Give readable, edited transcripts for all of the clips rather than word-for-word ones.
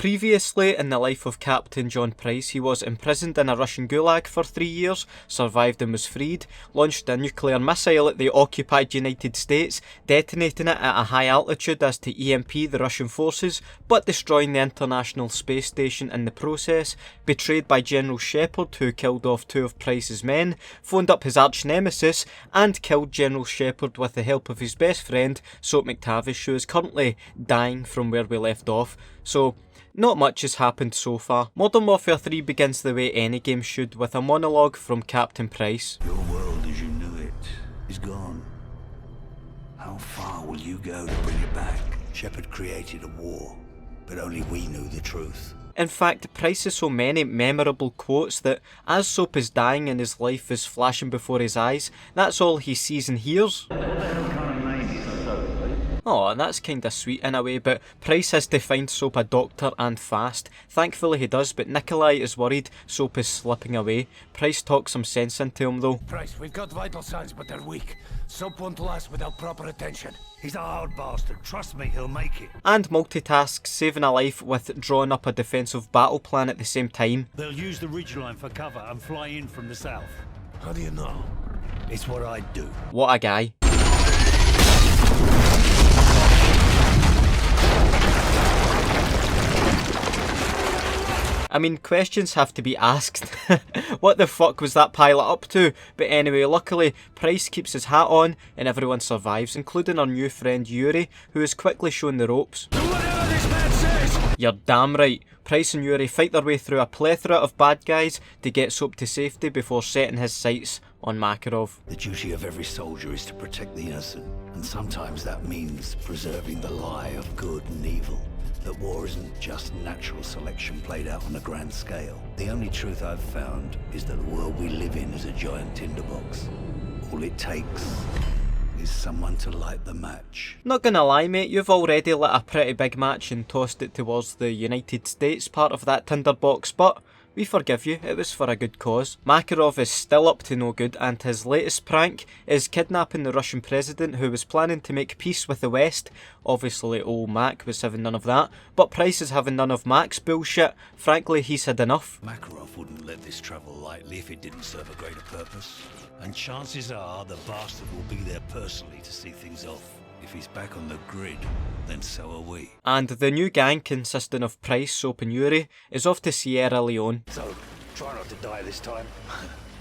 Previously in the life of Captain John Price, he was imprisoned in a Russian gulag for 3 years, survived and was freed, launched a nuclear missile at the occupied United States, detonating it at a high altitude as to EMP the Russian forces, but destroying the International Space Station in the process, betrayed by General Shepard, who killed off 2 of Price's men, phoned up his arch nemesis, and killed General Shepard with the help of his best friend, Soap McTavish, who is currently dying from where we left off. So, not much has happened so far. Modern Warfare 3 begins the way any game should, with a monologue from Captain Price. Your world as you knew it is gone. How far will you go to bring it back? Shepard created a war, but only we knew the truth. In fact, Price has so many memorable quotes that as Soap is dying and his life is flashing before his eyes, that's all he sees and hears. Oh, that's kinda sweet in a way, but Price has to find Soap a doctor and fast. Thankfully he does, but Nikolai is worried Soap is slipping away. Price talks some sense into him though. Price, we've got vital signs, but they're weak. Soap won't last without proper attention. He's a hard bastard. Trust me, he'll make it. And multitasks, saving a life with drawing up a defensive battle plan at the same time. They'll use the ridgeline for cover and fly in from the south. How do you know? It's what I'd do. What a guy. I mean, questions have to be asked. What the fuck was that pilot up to? But anyway, luckily, Price keeps his hat on and everyone survives, including our new friend Yuri, who is quickly shown the ropes. Do whatever this man says! You're damn right. Price and Yuri fight their way through a plethora of bad guys to get Soap to safety before setting his sights on Makarov. The duty of every soldier is to protect the innocent, and sometimes that means preserving the lie of good and evil. That war isn't just natural selection played out on a grand scale. The only truth I've found is that the world we live in is a giant tinderbox. All it takes is someone to light the match. Not gonna lie mate, you've already lit a pretty big match and tossed it towards the United States part of that tinderbox, but we forgive you, it was for a good cause. Makarov is still up to no good, and his latest prank is kidnapping the Russian president who was planning to make peace with the West. Obviously old Mac was having none of that, but Price is having none of Mac's bullshit. Frankly, he's had enough. Makarov wouldn't let this travel lightly if it didn't serve a greater purpose. And chances are the bastard will be there personally to see things off. If he's back on the grid, then so are we. And the new gang, consisting of Price, Soap and Yuri, is off to Sierra Leone. So, try not to die this time.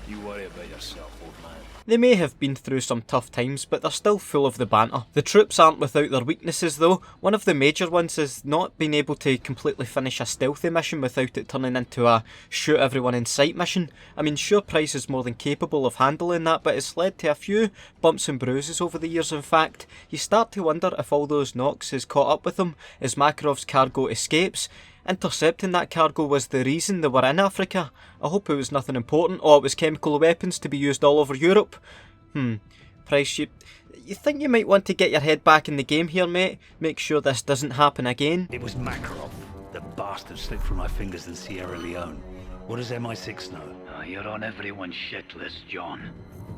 You worry about yourself, old man. They may have been through some tough times, but they're still full of the banter. The troops aren't without their weaknesses though. One of the major ones is not being able to completely finish a stealthy mission without it turning into a shoot everyone in sight mission. I mean, sure, Price is more than capable of handling that, but it's led to a few bumps and bruises over the years. In fact, you start to wonder if all those knocks has caught up with him as Makarov's cargo escapes. Intercepting that cargo was the reason they were in Africa. I hope it was nothing important, or it was chemical weapons to be used all over Europe. Price, you think you might want to get your head back in the game here, mate? Make sure this doesn't happen again. It was Makarov. The bastard slipped through my fingers in Sierra Leone. What does MI6 know? Oh, you're on everyone's shit list, John.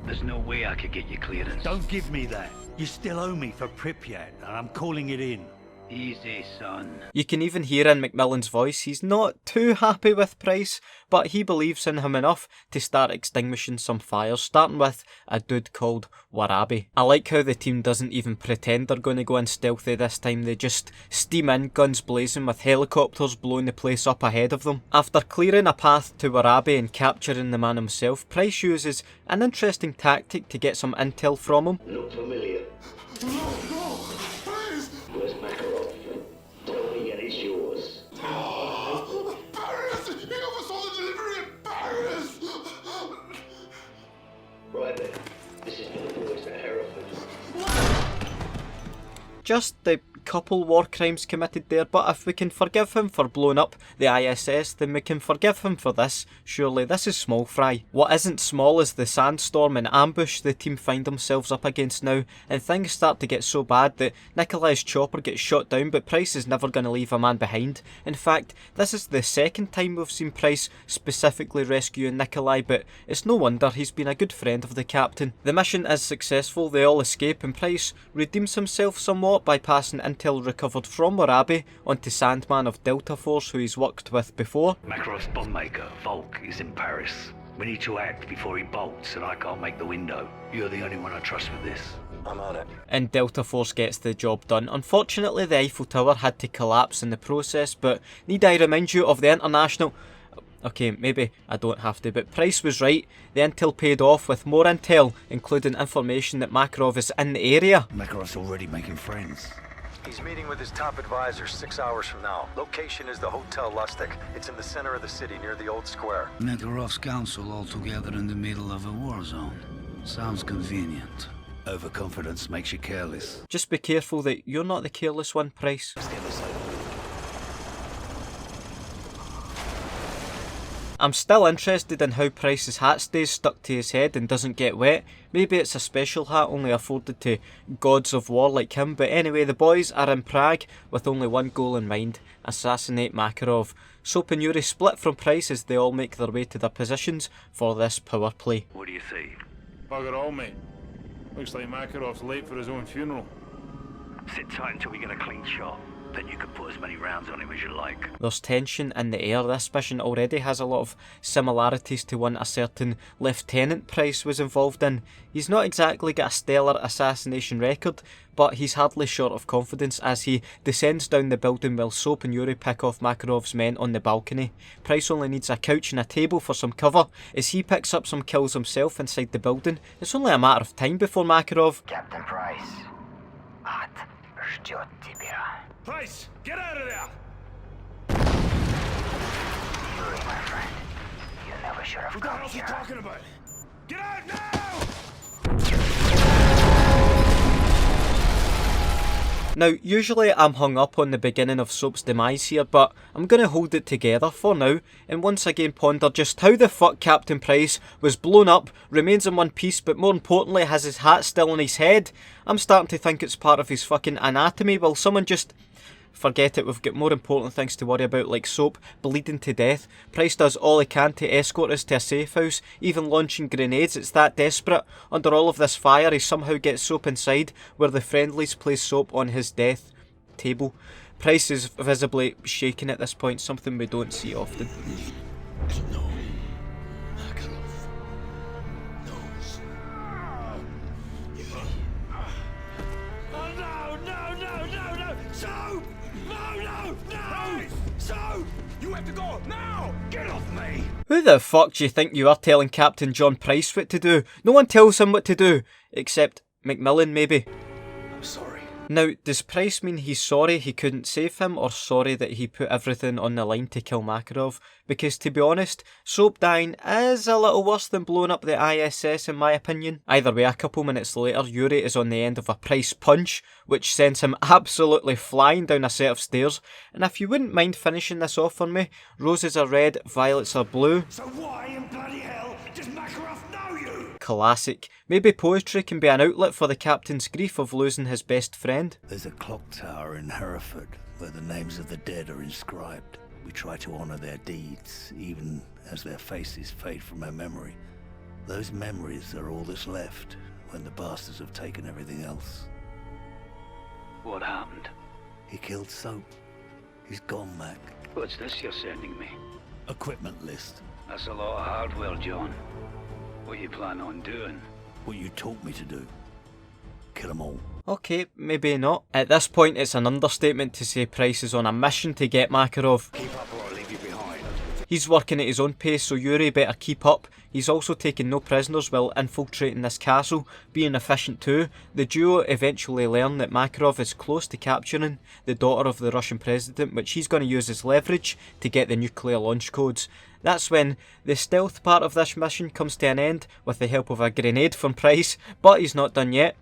There's no way I could get you clearance. Don't give me that. You still owe me for Pripyat, and I'm calling it in. Easy, son. You can even hear in Macmillan's voice he's not too happy with Price, but he believes in him enough to start extinguishing some fires, starting with a dude called Warabi. I like how the team doesn't even pretend they're going to go in stealthy this time, they just steam in, guns blazing, with helicopters blowing the place up ahead of them. After clearing a path to Warabi and capturing the man himself, Price uses an interesting tactic to get some intel from him. Look familiar. Where's Makarov? Tell me and it's yours. Paris! He oversaw the delivery in Paris! Right then. This is for the boys at Hereford. Just the couple war crimes committed there, but if we can forgive him for blowing up the ISS, then we can forgive him for this. Surely this is small fry. What isn't small is the sandstorm and ambush the team find themselves up against now, and things start to get so bad that Nikolai's chopper gets shot down, but Price is never going to leave a man behind. In fact, this is the second time we've seen Price specifically rescuing Nikolai, but it's no wonder, he's been a good friend of the captain. The mission is successful, they all escape, and Price redeems himself somewhat by passing into intel recovered from Warabi onto Sandman of Delta Force, who he's worked with before. Makarov's bomb maker, Volk, is in Paris. We need to act before he bolts, and I can't make the window. You're the only one I trust with this. I'm on it. And Delta Force gets the job done. Unfortunately, the Eiffel Tower had to collapse in the process, but need I remind you of the international... Okay, maybe I don't have to, but Price was right. The intel paid off with more intel, including information that Makarov is in the area. Makarov's already making friends. He's meeting with his top advisor 6 hours from now. Location is the Hotel Lustig. It's in the center of the city, near the old square. Makarov's council all together in the middle of a war zone. Sounds convenient. Overconfidence makes you careless. Just be careful that you're not the careless one, Price. Let's get this over with. I'm still interested in how Price's hat stays stuck to his head and doesn't get wet. Maybe it's a special hat only afforded to gods of war like him, but anyway, the boys are in Prague with only one goal in mind: assassinate Makarov. Soap and Yuri split from Price as they all make their way to their positions for this power play. What do you see? Bugger all, mate. Looks like Makarov's late for his own funeral. Sit tight until we get a clean shot. Then you can put as many rounds on him as you like. There's tension in the air. This mission already has a lot of similarities to one a certain Lieutenant Price was involved in. He's not exactly got a stellar assassination record, but he's hardly short of confidence as he descends down the building while Soap and Yuri pick off Makarov's men on the balcony. Price only needs a couch and a table for some cover. As he picks up some kills himself inside the building, it's only a matter of time before Makarov... Captain Price. Ад ждет тебя. Price, get out of there! Yuri, my friend. You never should have What the come hell's he here. talking about? Get out now! Now, usually I'm hung up on the beginning of Soap's demise here, but I'm going to hold it together for now, and once again ponder just how the fuck Captain Price was blown up, remains in one piece, but more importantly has his hat still on his head. I'm starting to think it's part of his fucking anatomy. Will someone just... Forget it, we've got more important things to worry about, like Soap bleeding to death. Price does all he can to escort us to a safe house, even launching grenades. It's that desperate. Under all of this fire, he somehow gets Soap inside, where the friendlies place Soap on his death table. Price is visibly shaking at this point, something we don't see often. No. Makarov knows. Oh no, no, no, no, no! Soap! No, no, no! Soap! You have to go now! Get off me! Who the fuck do you think you are telling Captain John Price what to do? No one tells him what to do, except Macmillan maybe. I'm sorry. Now, does Price mean he's sorry he couldn't save him, or sorry that he put everything on the line to kill Makarov? Because to be honest, Soap dying is a little worse than blowing up the ISS in my opinion. Either way, a couple minutes later, Yuri is on the end of a Price punch, which sends him absolutely flying down a set of stairs. And if you wouldn't mind finishing this off for me, roses are red, violets are blue. So why in bloody hell does Makarov know you? Classic. Maybe poetry can be an outlet for the captain's grief of losing his best friend. There's a clock tower in Hereford where the names of the dead are inscribed. We try to honor their deeds, even as their faces fade from our memory. Those memories are all that's left when the bastards have taken everything else. What happened? He killed Soap. He's gone, Mac. What's this you're sending me? Equipment list. That's a lot of hardware, John. What you plan on doing? What you taught me to do. Kill them all. Okay, maybe not. At this point, it's an understatement to say Price is on a mission to get Makarov. Keep up or I'll leave you behind. He's working at his own pace, so Yuri better keep up. He's also taking no prisoners while infiltrating this castle, being efficient too. The duo eventually learn that Makarov is close to capturing the daughter of the Russian president, which he's going to use as leverage to get the nuclear launch codes. That's when the stealth part of this mission comes to an end with the help of a grenade from Price, but he's not done yet.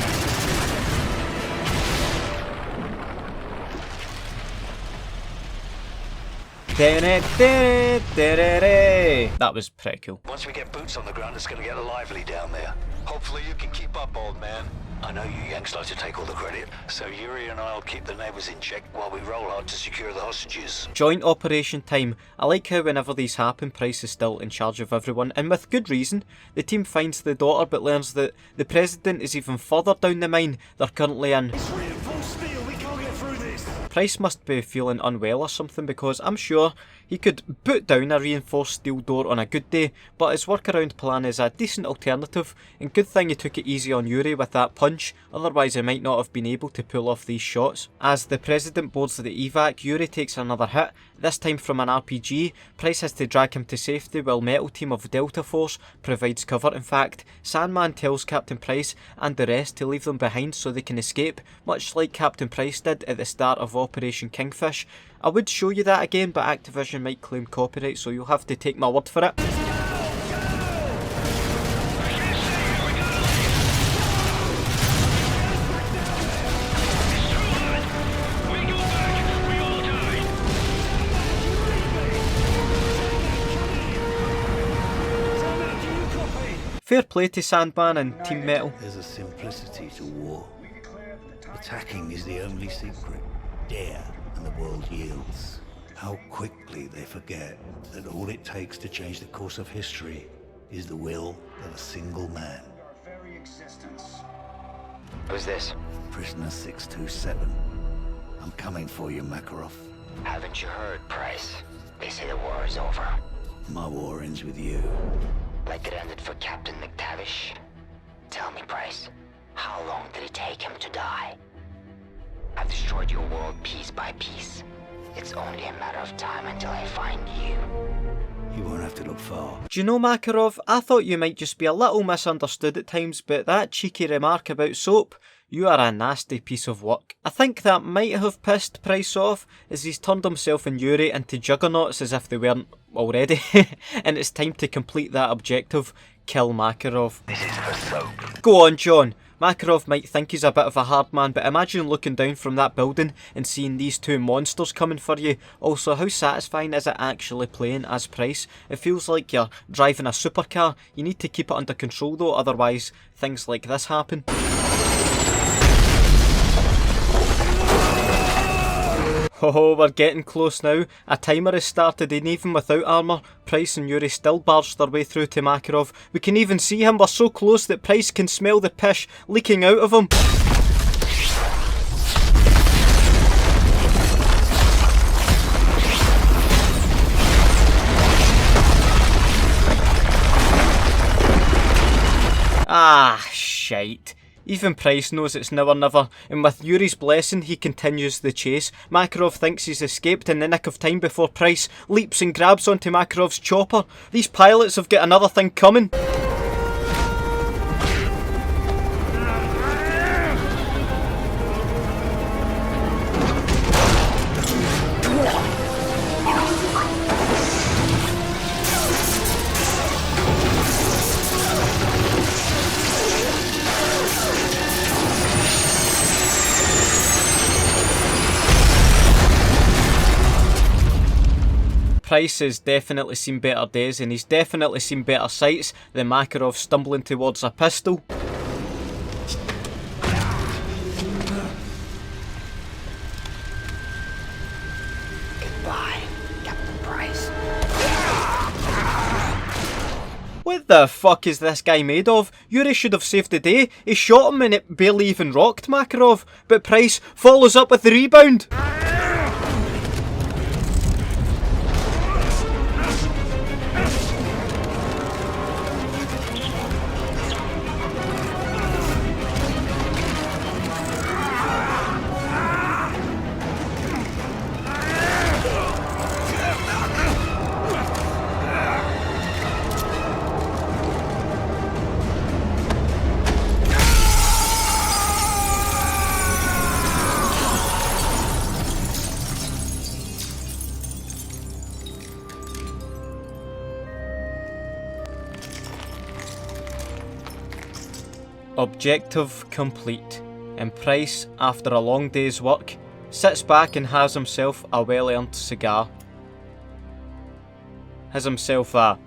That was pretty cool. Once we get boots on the ground, it's gonna get lively down there. Hopefully you can keep up, old man. I know you Yanks like to take all the credit, so Yuri and I'll keep the neighbours in check while we roll hard to secure the hostages. Joint operation time. I like how whenever these happen, Price is still in charge of everyone, and with good reason. The team finds the daughter but learns that the president is even further down the mine they're currently in. It's reinforced steel, we can't get through this. Price must be feeling unwell or something, because I'm sure he could boot down a reinforced steel door on a good day, but his workaround plan is a decent alternative, and good thing he took it easy on Yuri with that punch, otherwise he might not have been able to pull off these shots. As the President boards the evac, Yuri takes another hit, this time from an RPG. Price has to drag him to safety while Metal Team of Delta Force provides cover. In fact, Sandman tells Captain Price and the rest to leave them behind so they can escape, much like Captain Price did at the start of Operation Kingfish. I would show you that again, but Activision might claim copyright, so you'll have to take my word for it. Fair play to Sandman and Team Metal. There's a simplicity to war. Attacking is the only secret. Dare, and the world yields. How quickly they forget that all it takes to change the course of history is the will of a single man. Who's this? Prisoner 627. I'm coming for you, Makarov. Haven't you heard, Price? They say the war is over. My war ends with you. Like it ended for Captain McTavish? Tell me, Price, how long did it take him to die? I've destroyed your world piece by piece. It's only a matter of time until I find you. You won't have to look far. Do you know, Makarov, I thought you might just be a little misunderstood at times, but that cheeky remark about soap, you are a nasty piece of work. I think that might have pissed Price off, as he's turned himself and Yuri into juggernauts as if they weren't already, and it's time to complete that objective, kill Makarov. This is for soap. Go on, John. Makarov might think he's a bit of a hard man, but imagine looking down from that building and seeing these two monsters coming for you. Also, how satisfying is it actually playing as Price? It feels like you're driving a supercar. You need to keep it under control though, otherwise things like this happen. Oh, we're getting close now. A timer has started, and even without armour, Price and Yuri still barged their way through to Makarov. We can even see him. We're so close that Price can smell the pish leaking out of him. Ah, shite. Even Price knows it's never never, and with Yuri's blessing he continues the chase. Makarov thinks he's escaped in the nick of time before Price leaps and grabs onto Makarov's chopper. These pilots have got another thing coming. Price has definitely seen better days, and he's definitely seen better sights than Makarov stumbling towards a pistol. Goodbye, Captain Price. What the fuck is this guy made of? Yuri should have saved the day. He shot him and it barely even rocked Makarov, but Price follows up with the rebound. Objective complete, and Price, after a long day's work, sits back and has himself a well-earned cigar. Has himself a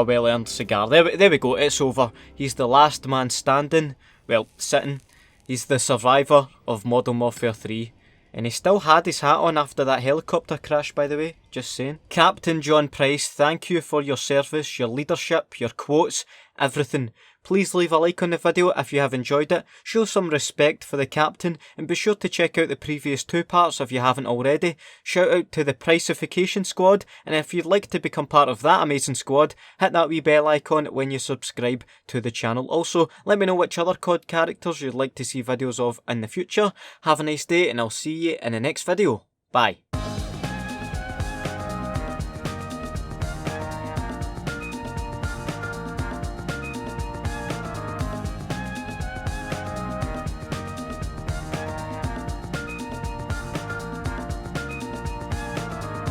well-earned cigar. There we go, it's over. He's the last man standing, well, sitting. He's the survivor of Modern Warfare 3. And he still had his hat on after that helicopter crash, by the way, just saying. Captain John Price, thank you for your service, your leadership, your quotes, everything. Please leave a like on the video if you have enjoyed it, show some respect for the captain, and be sure to check out the previous 2 parts if you haven't already. Shout out to the Priceification squad, and if you'd like to become part of that amazing squad, hit that wee bell icon when you subscribe to the channel. Also, let me know which other COD characters you'd like to see videos of in the future. Have a nice day, and I'll see you in the next video. Bye.